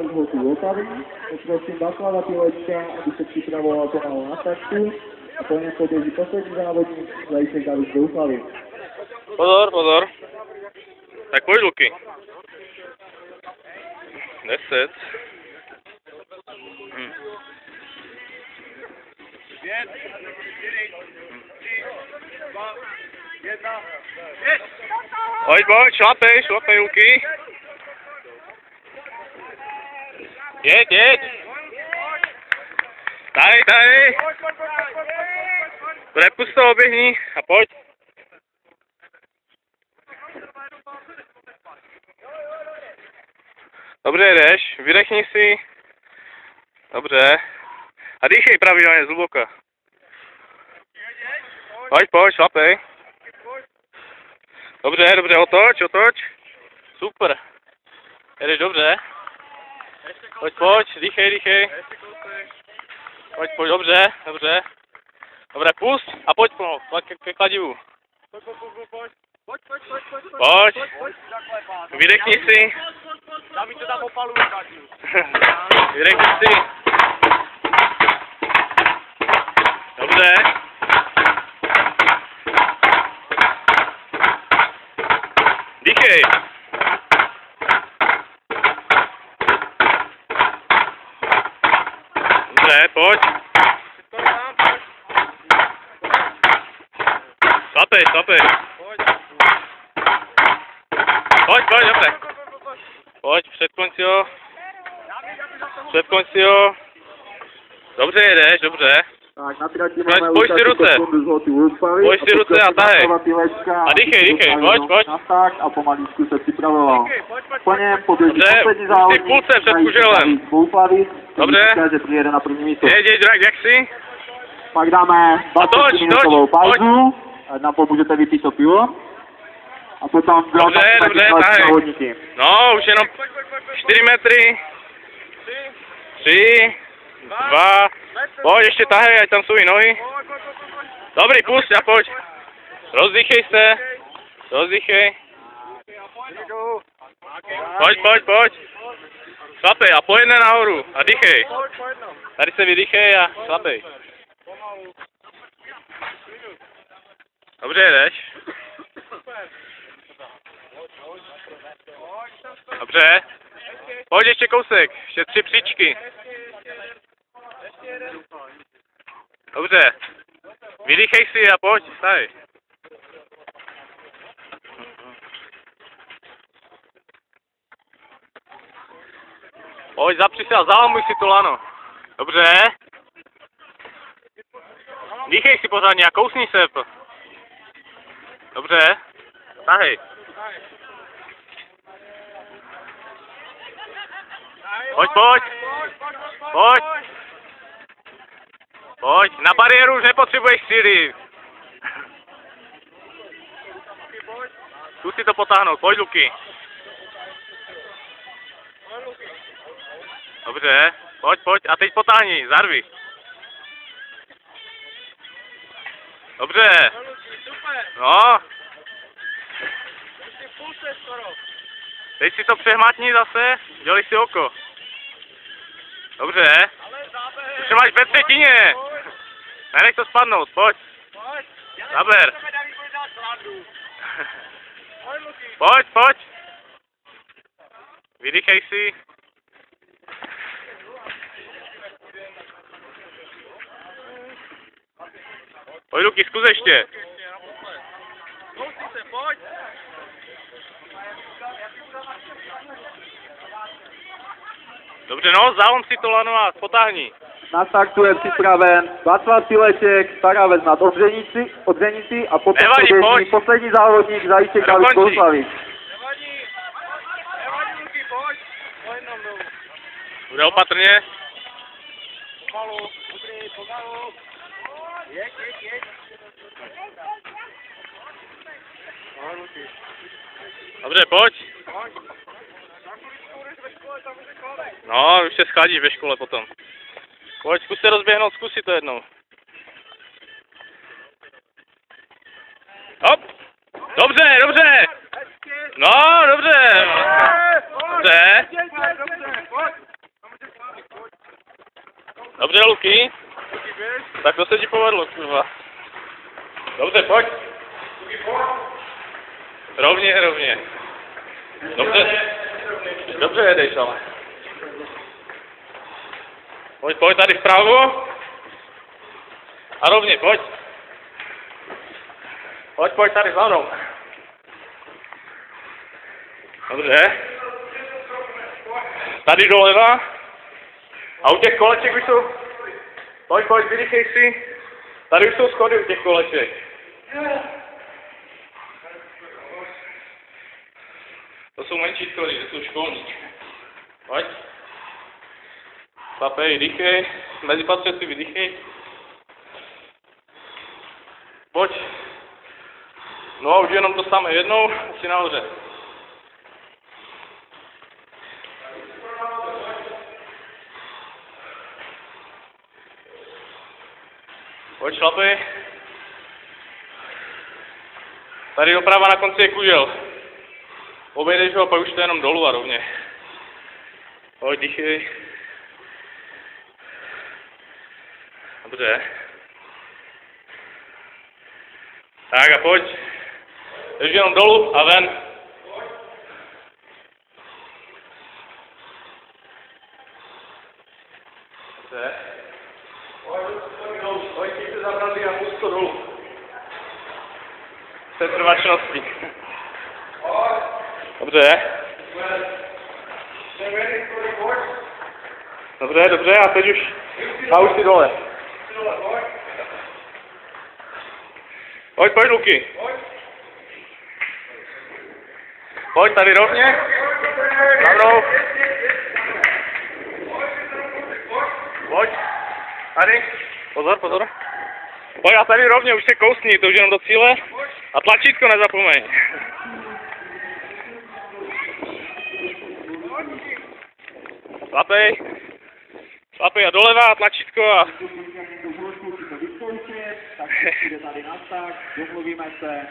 z hotu Vltavy. Poprosím Václava Pilečka, aby se připravoval pomalu na startu. A po něm poběží poslední závodník, Zajíček David z Douflavy. Pozor, pozor. Tak pojď, Luky. 10. 5, 4, 3, 2, 1, jest! Pojď, šlapej, Luky. Jeď. Tady. Prepust to, oběhni a pojď. Dobře jedeš, vydechni si. Dobře. A dýchej pravidelně zhluboka. Pojď, šlapej. Dobře, otoč. Super. Jedeš dobře. Pojď, dýchej. Pojď, dobře. Dobré, pust a pojď ke kladivu. Pojď. Vydechni si. Dámy to tam opaluje, Kaťu. Vydechni si. Dobře. Dýchej. Dobře, pojď. Šlapej. Pojď, dobře. Pojď, předkoň si ho. Dobře jedeš, dobře. Tak, na trati máme Pojď si ruce. Pojď si ruce a tahej. A dýchej, pojď. Na start a pomalíčku se připravoval. Po něm poběží poslední Dobře, závodník, v půlce před kuželem. Dobře. Že přijede na první místo. Jeď, jak si? Pak dáme 20-minutovou pauzu, na pol můžete vypít to pivo. A potom Dobře, závodníky. No, už jenom 4 metry. 3, 2, pojď, ještě tahej, ať tam jsou i nohy. Dobrý, pust a pojď. Rozdýchej se. Pojď. Šlapej a pojď nahoru a dýchej. Tady se vydýchej a šlapej. Dobře jedeš. Dobře. Pojď ještě kousek, ještě 3 příčky. Dobře. Vydýchej si a pojď, stavi. Pojď, zapři se a zalamuj si to lano. Dobře. Dýchej si pořádně a kousni se. Dobře. Tahej. Pojď, na bariéru už nepotřebuješ síly. Zkus si to potáhnout, pojď, Luky. Dobře, pojď a teď potáhni, zarvi. Dobře. No. Teď si to přehmatni zase, dělej si oko. Dobře. Už máš ve třetině. Nenech to spadnout, pojď. Zaber. Pojď. Vydýchej si. Pojď, Luky, zkus ještě. Dobře, no, zalom si to lano a potáhni. Na startu je připraven Václav Pileček, Staravec nad Odřenici a potom poběží poslední závodník Zajíček David z Douflavy. Nevadí, pojď. Bude opatrně. Pomalu. Jeď. Dobře, pojď. No, už se schladíš ve škole potom. Pojď, zkus se rozběhnout, zkus si to jednou. Hop! Dobře! No, dobře! Dobře, Luky. Tak to se ti povedlo, kurva. Dobře, pojď. Rovně, rovně. Dobře jedeš, ale. Pojď tady vpravo. A rovně, pojď. Pojď tady za mnou. Dobře. Tady doleva. A u těch koleček už jsou... Pojď, vydýchej si. Tady už jsou schody u těch koleček. To jsou menší schody, to jsou školní. Pojď. Zapej, dýchej. Mezi patře si vydýchej. Pojď. No a už jenom to samé jednou, asi nahoře. Pojď, šlapej. Tady doprava na konci je kužel. Obejdeš ho a pak už to jenom dolů a rovně. Pojď, dýchej. Dobře. Tak a pojď. Jdeš jenom dolů a ven. Dobře. Pojď, se zabrazí a pust to dolů. Setrvačnosti. Dobře. Dobře, a teď už. A už si dole. Pojď, Luky. Pojď tady rovně. Za mnou. Pojď. Tady. Pozor. Pojď a tady rovně, už se kousni, to už jenom do cíle. A tlačítko nezapomeň. Šlapej a doleva a tlačítko a... Tak přijde tady na tak, domluvíme se.